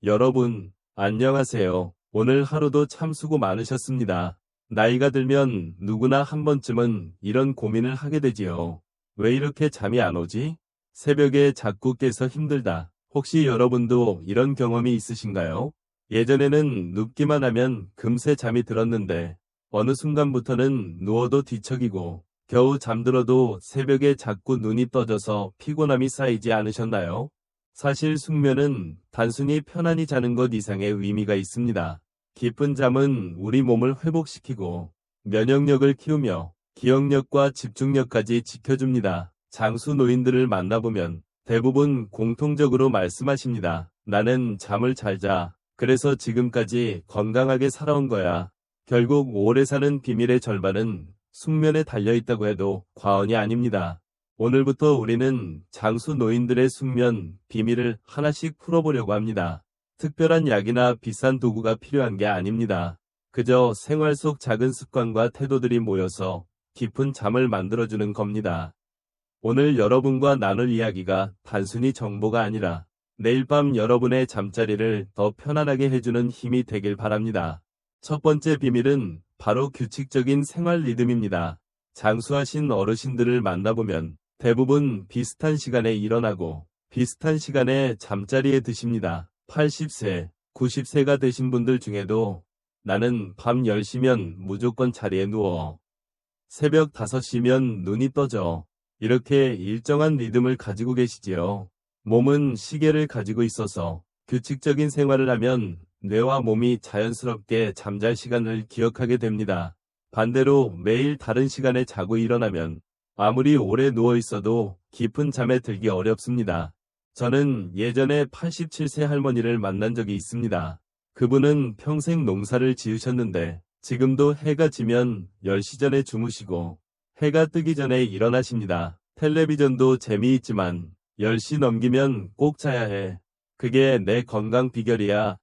여러분, 안녕하세요. 오늘 하루도 참 수고 많으셨습니다. 나이가 들면 누구나 한 번쯤은 이런 고민을 하게 되지요. 왜 이렇게 잠이 안 오지? 새벽에 자꾸 깨서 힘들다. 혹시 여러분도 이런 경험이 있으신가요? 예전에는 눕기만 하면 금세 잠이 들었는데 어느 순간부터는 누워도 뒤척이고 겨우 잠들어도 새벽에 자꾸 눈이 떠져서 피곤함이 쌓이지 않으셨나요? 사실 숙면은 단순히 편안히 자는 것 이상의 의미가 있습니다. 깊은 잠은 우리 몸을 회복시키고 면역력을 키우며 기억력과 집중력까지 지켜줍니다. 장수 노인들을 만나보면 대부분 공통적으로 말씀하십니다. 나는 잠을 잘 자. 그래서 지금까지 건강하게 살아온 거야. 결국 오래 사는 비밀의 절반은 숙면에 달려있다고 해도 과언이 아닙니다. 오늘부터 우리는 장수 노인들의 숙면 비밀을 하나씩 풀어보려고 합니다. 특별한 약이나 비싼 도구가 필요한 게 아닙니다. 그저 생활 속 작은 습관과 태도들이 모여서 깊은 잠을 만들어주는 겁니다. 오늘 여러분과 나눌 이야기가 단순히 정보가 아니라 내일 밤 여러분의 잠자리를 더 편안하게 해주는 힘이 되길 바랍니다. 첫 번째 비밀은 바로 규칙적인 생활 리듬입니다. 장수하신 어르신들을 만나보면 대부분 비슷한 시간에 일어나고 비슷한 시간에 잠자리에 드십니다. 80세, 90세가 되신 분들 중에도 나는 밤 10시면 무조건 자리에 누워. 새벽 5시면 눈이 떠져. 이렇게 일정한 리듬을 가지고 계시지요. 몸은 시계를 가지고 있어서 규칙적인 생활을 하면 뇌와 몸이 자연스럽게 잠잘 시간을 기억하게 됩니다. 반대로 매일 다른 시간에 자고 일어나면 아무리 오래 누워 있어도 깊은 잠에 들기 어렵습니다. 저는 예전에 87세 할머니를 만난 적이 있습니다. 그분은 평생 농사를 지으셨는데 지금도 해가 지면 10시 전에 주무시고 해가 뜨기 전에 일어나십니다. 텔레비전도 재미있지만 10시 넘기면 꼭 자야 해. 그게 내 건강 비결이야.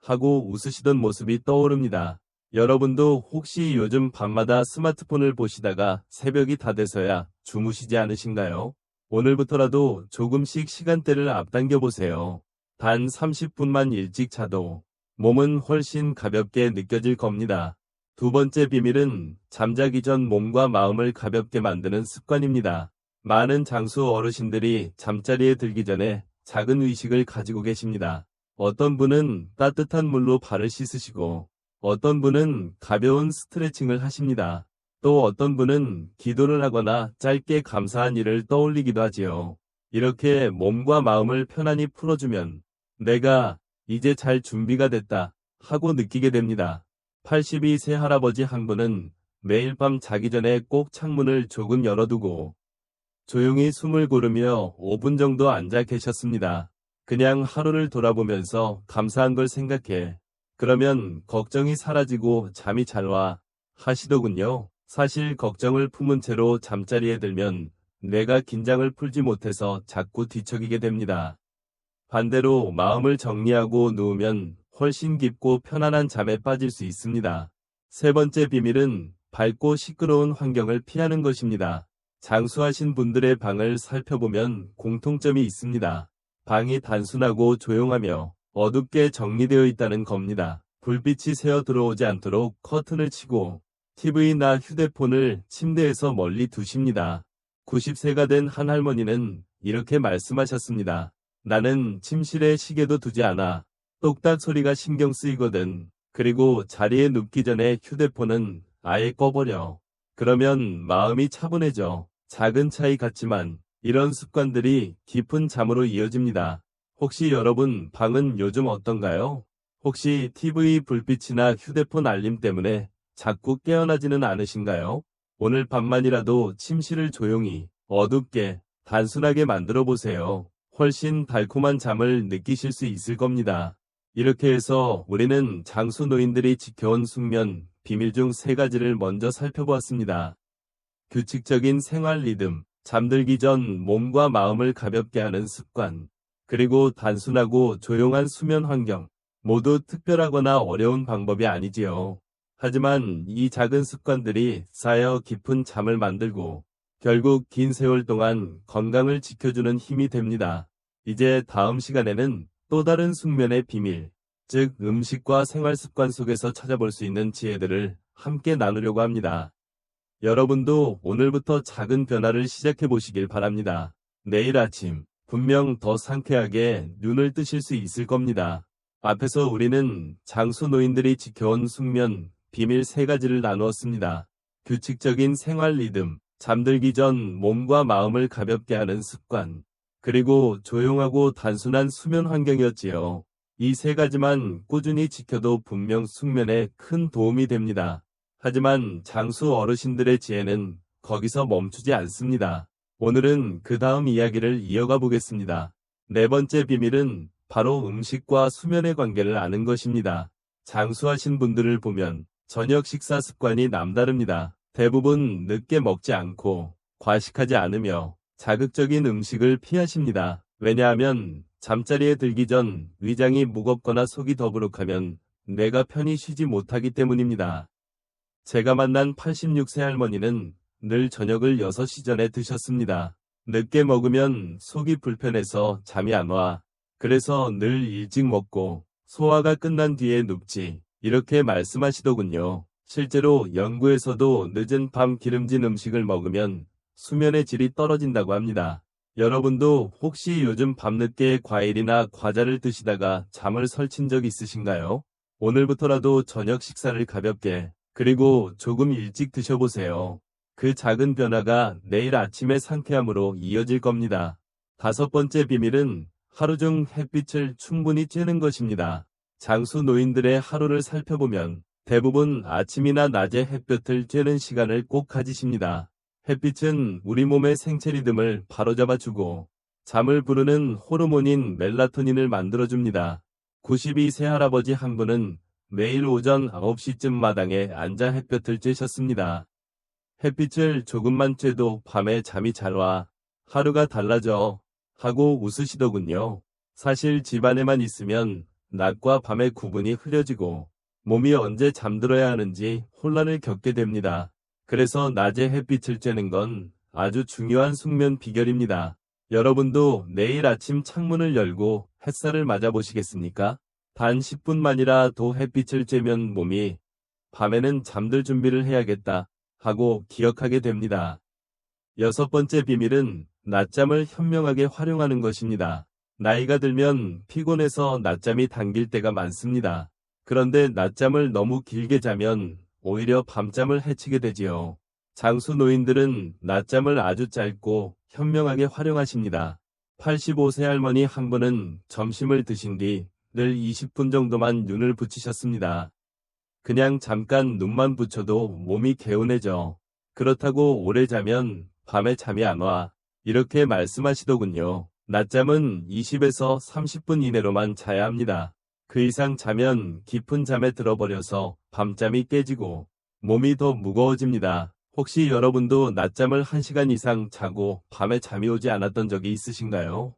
하고 웃으시던 모습이 떠오릅니다. 여러분도 혹시 요즘 밤마다 스마트폰을 보시다가 새벽이 다 돼서야 주무시지 않으신가요? 오늘부터라도 조금씩 시간대를 앞당겨 보세요. 단 30분만 일찍 자도 몸은 훨씬 가볍게 느껴질 겁니다. 두 번째 비밀은 잠자기 전 몸과 마음을 가볍게 만드는 습관입니다. 많은 장수 어르신들이 잠자리에 들기 전에 작은 의식을 가지고 계십니다. 어떤 분은 따뜻한 물로 발을 씻으시고 어떤 분은 가벼운 스트레칭을 하십니다. 또 어떤 분은 기도를 하거나 짧게 감사한 일을 떠올리기도 하지요. 이렇게 몸과 마음을 편안히 풀어주면 내가 이제 잘 준비가 됐다 하고 느끼게 됩니다. 82세 할아버지 한 분은 매일 밤 자기 전에 꼭 창문을 조금 열어두고 조용히 숨을 고르며 5분 정도 앉아 계셨습니다. 그냥 하루를 돌아보면서 감사한 걸 생각해. 그러면 걱정이 사라지고 잠이 잘 와 하시더군요. 사실 걱정을 품은 채로 잠자리에 들면 뇌가 긴장을 풀지 못해서 자꾸 뒤척이게 됩니다. 반대로 마음을 정리하고 누우면 훨씬 깊고 편안한 잠에 빠질 수 있습니다. 세 번째 비밀은 밝고 시끄러운 환경을 피하는 것입니다. 장수하신 분들의 방을 살펴보면 공통점이 있습니다. 방이 단순하고 조용하며 어둡게 정리되어 있다는 겁니다. 불빛이 새어 들어오지 않도록 커튼을 치고 TV나 휴대폰을 침대에서 멀리 두십니다. 90세가 된 한 할머니는 이렇게 말씀하셨습니다. 나는 침실에 시계도 두지 않아. 똑딱 소리가 신경 쓰이거든. 그리고 자리에 눕기 전에 휴대폰은 아예 꺼버려. 그러면 마음이 차분해져. 작은 차이 같지만 이런 습관들이 깊은 잠으로 이어집니다. 혹시 여러분 방은 요즘 어떤가요? 혹시 TV 불빛이나 휴대폰 알림 때문에 자꾸 깨어나지는 않으신가요? 오늘 밤만이라도 침실을 조용히, 어둡게, 단순하게 만들어 보세요. 훨씬 달콤한 잠을 느끼실 수 있을 겁니다. 이렇게 해서 우리는 장수 노인들이 지켜온 숙면 비밀 중 3가지를 먼저 살펴보았습니다. 규칙적인 생활 리듬, 잠들기 전 몸과 마음을 가볍게 하는 습관, 그리고 단순하고 조용한 수면 환경. 모두 특별하거나 어려운 방법이 아니지요. 하지만 이 작은 습관들이 쌓여 깊은 잠을 만들고 결국 긴 세월 동안 건강을 지켜주는 힘이 됩니다. 이제 다음 시간에는 또 다른 숙면의 비밀, 즉 음식과 생활 습관 속에서 찾아볼 수 있는 지혜들을 함께 나누려고 합니다. 여러분도 오늘부터 작은 변화를 시작해 보시길 바랍니다. 내일 아침 분명 더 상쾌하게 눈을 뜨실 수 있을 겁니다. 앞에서 우리는 장수 노인들이 지켜온 숙면 비밀 3가지를 나누었습니다. 규칙적인 생활 리듬, 잠들기 전 몸과 마음을 가볍게 하는 습관, 그리고 조용하고 단순한 수면 환경이었지요. 이 3가지만 꾸준히 지켜도 분명 숙면에 큰 도움이 됩니다. 하지만 장수 어르신들의 지혜는 거기서 멈추지 않습니다. 오늘은 그 다음 이야기를 이어가 보겠습니다. 4번째 비밀은 바로 음식과 수면의 관계를 아는 것입니다. 장수하신 분들을 보면 저녁 식사 습관이 남다릅니다. 대부분 늦게 먹지 않고 과식하지 않으며 자극적인 음식을 피하십니다. 왜냐하면 잠자리에 들기 전 위장이 무겁거나 속이 더부룩하면 뇌가 편히 쉬지 못하기 때문입니다. 제가 만난 86세 할머니는 늘 저녁을 6시 전에 드셨습니다. 늦게 먹으면 속이 불편해서 잠이 안 와. 그래서 늘 일찍 먹고 소화가 끝난 뒤에 눕지. 이렇게 말씀하시더군요. 실제로 연구에서도 늦은 밤 기름진 음식을 먹으면 수면의 질이 떨어진다고 합니다. 여러분도 혹시 요즘 밤늦게 과일이나 과자를 드시다가 잠을 설친 적 있으신가요? 오늘부터라도 저녁 식사를 가볍게 그리고 조금 일찍 드셔보세요. 그 작은 변화가 내일 아침의 상쾌함으로 이어질 겁니다. 5번째 비밀은 하루 중 햇빛을 충분히 쬐는 것입니다. 장수 노인들의 하루를 살펴보면 대부분 아침이나 낮에 햇볕을 쬐는 시간을 꼭 가지십니다. 햇빛은 우리 몸의 생체 리듬을 바로잡아주고 잠을 부르는 호르몬인 멜라토닌을 만들어줍니다. 92세 할아버지 한 분은 매일 오전 9시쯤 마당에 앉아 햇볕을 쬐셨습니다. 햇빛을 조금만 쬐도 밤에 잠이 잘 와. 하루가 달라져. 하고 웃으시더군요. 사실 집안에만 있으면 낮과 밤의 구분이 흐려지고 몸이 언제 잠들어야 하는지 혼란을 겪게 됩니다. 그래서 낮에 햇빛을 쬐는 건 아주 중요한 숙면 비결입니다. 여러분도 내일 아침 창문을 열고 햇살을 맞아보시겠습니까? 단 10분만이라도 햇빛을 쬐면 몸이 밤에는 잠들 준비를 해야겠다 하고 기억하게 됩니다. 6번째 비밀은 낮잠을 현명하게 활용하는 것입니다. 나이가 들면 피곤해서 낮잠이 당길 때가 많습니다. 그런데 낮잠을 너무 길게 자면 오히려 밤잠을 해치게 되지요. 장수 노인들은 낮잠을 아주 짧고 현명하게 활용하십니다. 85세 할머니 한 분은 점심을 드신 뒤 늘 20분 정도만 눈을 붙이셨습니다. 그냥 잠깐 눈만 붙여도 몸이 개운해져. 그렇다고 오래 자면 밤에 잠이 안 와. 이렇게 말씀하시더군요. 낮잠은 20에서 30분 이내로만 자야 합니다. 그 이상 자면 깊은 잠에 들어버려서 밤잠이 깨지고 몸이 더 무거워집니다. 혹시 여러분도 낮잠을 1시간 이상 자고 밤에 잠이 오지 않았던 적이 있으신가요?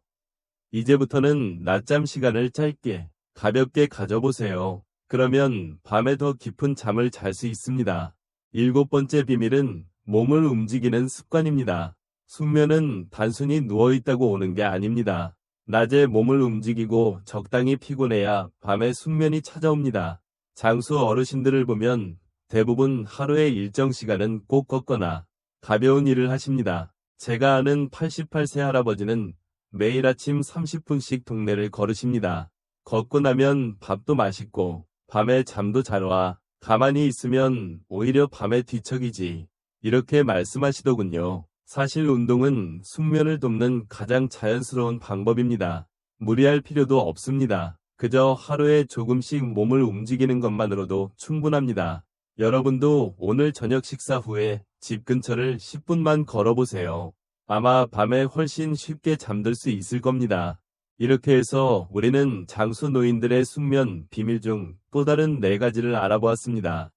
이제부터는 낮잠 시간을 짧게, 가볍게 가져보세요. 그러면 밤에 더 깊은 잠을 잘 수 있습니다. 7번째 비밀은 몸을 움직이는 습관입니다. 숙면은 단순히 누워있다고 오는 게 아닙니다. 낮에 몸을 움직이고 적당히 피곤해야 밤에 숙면이 찾아옵니다. 장수 어르신들을 보면 대부분 하루의 일정 시간은 꼭 걷거나 가벼운 일을 하십니다. 제가 아는 88세 할아버지는 매일 아침 30분씩 동네를 걸으십니다. 걷고 나면 밥도 맛있고 밤에 잠도 잘 와. 가만히 있으면 오히려 밤에 뒤척이지. 이렇게 말씀하시더군요. 사실 운동은 숙면을 돕는 가장 자연스러운 방법입니다. 무리할 필요도 없습니다. 그저 하루에 조금씩 몸을 움직이는 것만으로도 충분합니다. 여러분도 오늘 저녁 식사 후에 집 근처를 10분만 걸어보세요. 아마 밤에 훨씬 쉽게 잠들 수 있을 겁니다. 이렇게 해서 우리는 장수 노인들의 숙면 비밀 중 또 다른 4가지를 알아보았습니다.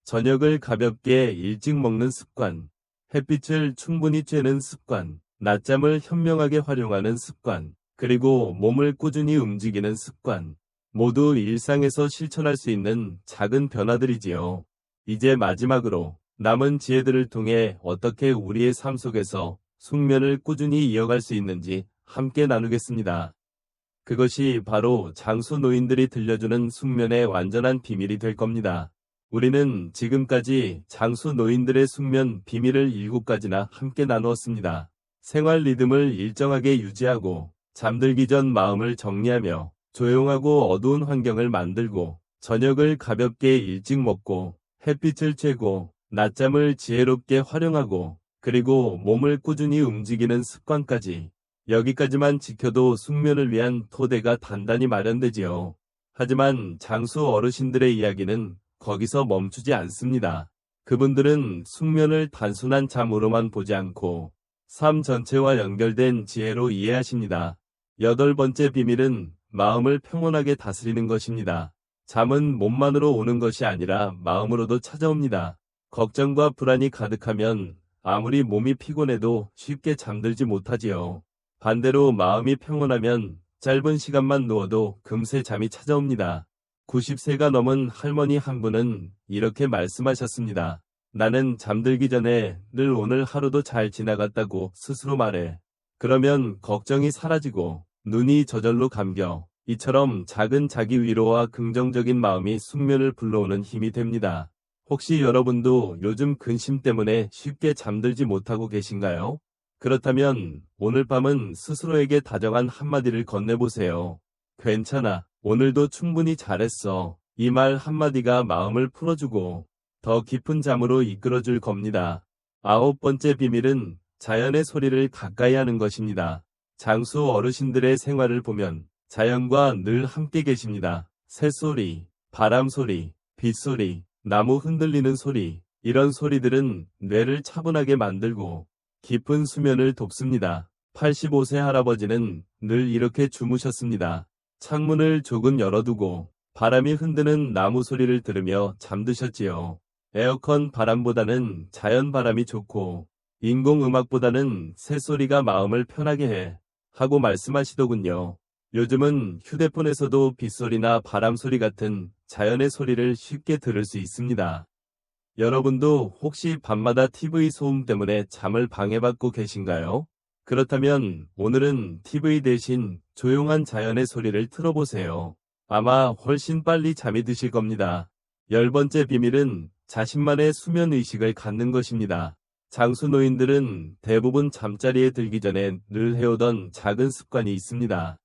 저녁을 가볍게 일찍 먹는 습관, 햇빛을 충분히 쬐는 습관, 낮잠을 현명하게 활용하는 습관, 그리고 몸을 꾸준히 움직이는 습관. 모두 일상에서 실천할 수 있는 작은 변화들이지요. 이제 마지막으로 남은 지혜들을 통해 어떻게 우리의 삶 속에서 숙면을 꾸준히 이어갈 수 있는지 함께 나누겠습니다. 그것이 바로 장수 노인들이 들려주는 숙면의 완전한 비밀이 될 겁니다. 우리는 지금까지 장수 노인들의 숙면 비밀을 7가지나 함께 나누었습니다. 생활 리듬을 일정하게 유지하고 잠들기 전 마음을 정리하며 조용하고 어두운 환경을 만들고 저녁을 가볍게 일찍 먹고 햇빛을 쬐고 낮잠을 지혜롭게 활용하고 그리고 몸을 꾸준히 움직이는 습관까지 여기까지만 지켜도 숙면을 위한 토대가 단단히 마련되지요. 하지만 장수 어르신들의 이야기는 거기서 멈추지 않습니다. 그분들은 숙면을 단순한 잠으로만 보지 않고 삶 전체와 연결된 지혜로 이해하십니다. 8번째 비밀은 마음을 평온하게 다스리는 것입니다. 잠은 몸만으로 오는 것이 아니라 마음으로도 찾아옵니다. 걱정과 불안이 가득하면 아무리 몸이 피곤해도 쉽게 잠들지 못하지요. 반대로 마음이 평온하면 짧은 시간만 누워도 금세 잠이 찾아옵니다. 90세가 넘은 할머니 한 분은 이렇게 말씀하셨습니다. 나는 잠들기 전에 늘 오늘 하루도 잘 지나갔다고 스스로 말해. 그러면 걱정이 사라지고 눈이 저절로 감겨. 이처럼 작은 자기 위로와 긍정적인 마음이 숙면을 불러오는 힘이 됩니다. 혹시 여러분도 요즘 근심 때문에 쉽게 잠들지 못하고 계신가요? 그렇다면 오늘 밤은 스스로에게 다정한 한마디를 건네보세요. 괜찮아. 오늘도 충분히 잘했어. 이 말 한마디가 마음을 풀어주고 더 깊은 잠으로 이끌어줄 겁니다. 9번째 비밀은 자연의 소리를 가까이 하는 것입니다. 장수 어르신들의 생활을 보면 자연과 늘 함께 계십니다. 새소리, 바람소리, 빗소리, 나무 흔들리는 소리, 이런 소리들은 뇌를 차분하게 만들고 깊은 수면을 돕습니다. 85세 할아버지는 늘 이렇게 주무셨습니다. 창문을 조금 열어두고 바람이 흔드는 나무 소리를 들으며 잠드셨지요. 에어컨 바람보다는 자연 바람이 좋고 인공음악보다는 새소리가 마음을 편하게 해 하고 말씀하시더군요. 요즘은 휴대폰에서도 빗소리나 바람소리 같은 자연의 소리를 쉽게 들을 수 있습니다. 여러분도 혹시 밤마다 TV 소음 때문에 잠을 방해받고 계신가요? 그렇다면 오늘은 TV 대신 조용한 자연의 소리를 틀어보세요. 아마 훨씬 빨리 잠이 드실 겁니다. 10번째 비밀은 자신만의 수면 의식을 갖는 것입니다. 장수 노인들은 대부분 잠자리에 들기 전에 늘 해오던 작은 습관이 있습니다.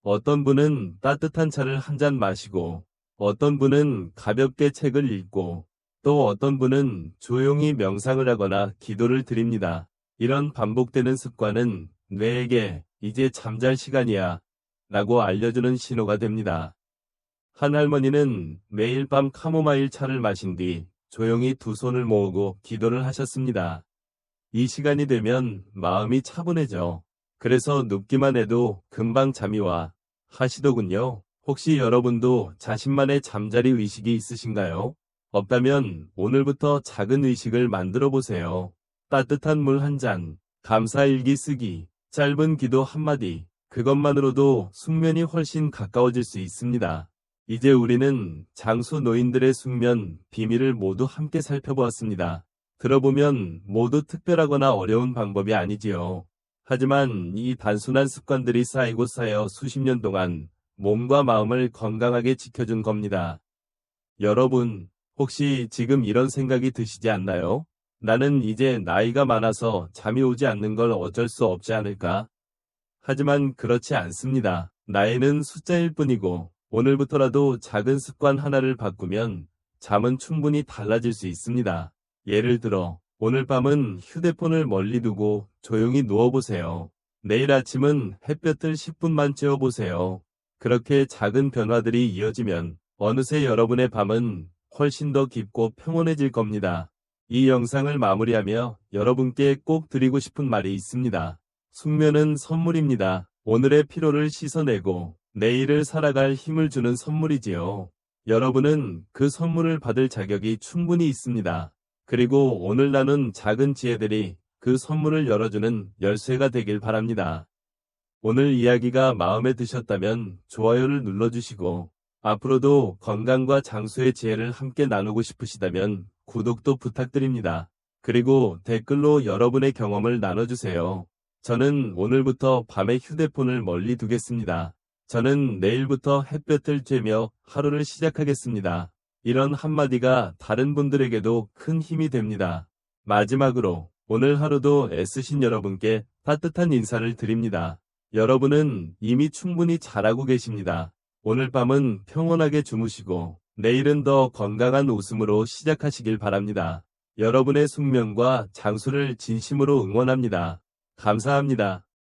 어떤 분은 따뜻한 차를 한 잔 마시고, 어떤 분은 가볍게 책을 읽고, 또 어떤 분은 조용히 명상을 하거나 기도를 드립니다. 이런 반복되는 습관은 뇌에게 이제 잠잘 시간이야 라고 알려주는 신호가 됩니다. 한 할머니는 매일 밤 카모마일 차를 마신 뒤 조용히 두 손을 모으고 기도를 하셨습니다. 이 시간이 되면 마음이 차분해져. 그래서 눕기만 해도 금방 잠이 와 하시더군요. 혹시 여러분도 자신만의 잠자리 의식이 있으신가요? 없다면 오늘부터 작은 의식을 만들어 보세요. 따뜻한 물 한 잔, 감사일기 쓰기, 짧은 기도 한마디, 그것만으로도 숙면이 훨씬 가까워질 수 있습니다. 이제 우리는 장수 노인들의 숙면 비밀을 모두 함께 살펴보았습니다. 들어보면 모두 특별하거나 어려운 방법이 아니지요. 하지만 이 단순한 습관들이 쌓이고 쌓여 수십 년 동안 몸과 마음을 건강하게 지켜준 겁니다. 여러분, 혹시 지금 이런 생각이 드시지 않나요? 나는 이제 나이가 많아서 잠이 오지 않는 걸 어쩔 수 없지 않을까? 하지만 그렇지 않습니다. 나이는 숫자일 뿐이고 오늘부터라도 작은 습관 하나를 바꾸면 잠은 충분히 달라질 수 있습니다. 예를 들어 오늘 밤은 휴대폰을 멀리 두고 조용히 누워보세요. 내일 아침은 햇볕을 10분만 쬐어보세요. 그렇게 작은 변화들이 이어지면 어느새 여러분의 밤은 훨씬 더 깊고 평온해질 겁니다. 이 영상을 마무리하며 여러분께 꼭 드리고 싶은 말이 있습니다. 숙면은 선물입니다. 오늘의 피로를 씻어내고 내일을 살아갈 힘을 주는 선물이지요. 여러분은 그 선물을 받을 자격이 충분히 있습니다. 그리고 오늘 나눈 작은 지혜들이 그 선물을 열어주는 열쇠가 되길 바랍니다. 오늘 이야기가 마음에 드셨다면 좋아요를 눌러주시고 앞으로도 건강과 장수의 지혜를 함께 나누고 싶으시다면 구독도 부탁드립니다. 그리고 댓글로 여러분의 경험을 나눠주세요. 저는 오늘부터 밤에 휴대폰을 멀리 두겠습니다. 저는 내일부터 햇볕을 쬐며 하루를 시작하겠습니다. 이런 한마디가 다른 분들에게도 큰 힘이 됩니다. 마지막으로 오늘 하루도 애쓰신 여러분께 따뜻한 인사를 드립니다. 여러분은 이미 충분히 잘하고 계십니다. 오늘 밤은 평온하게 주무시고 내일은 더 건강한 웃음으로 시작하시길 바랍니다. 여러분의 숙면과 장수를 진심으로 응원합니다. 감사합니다.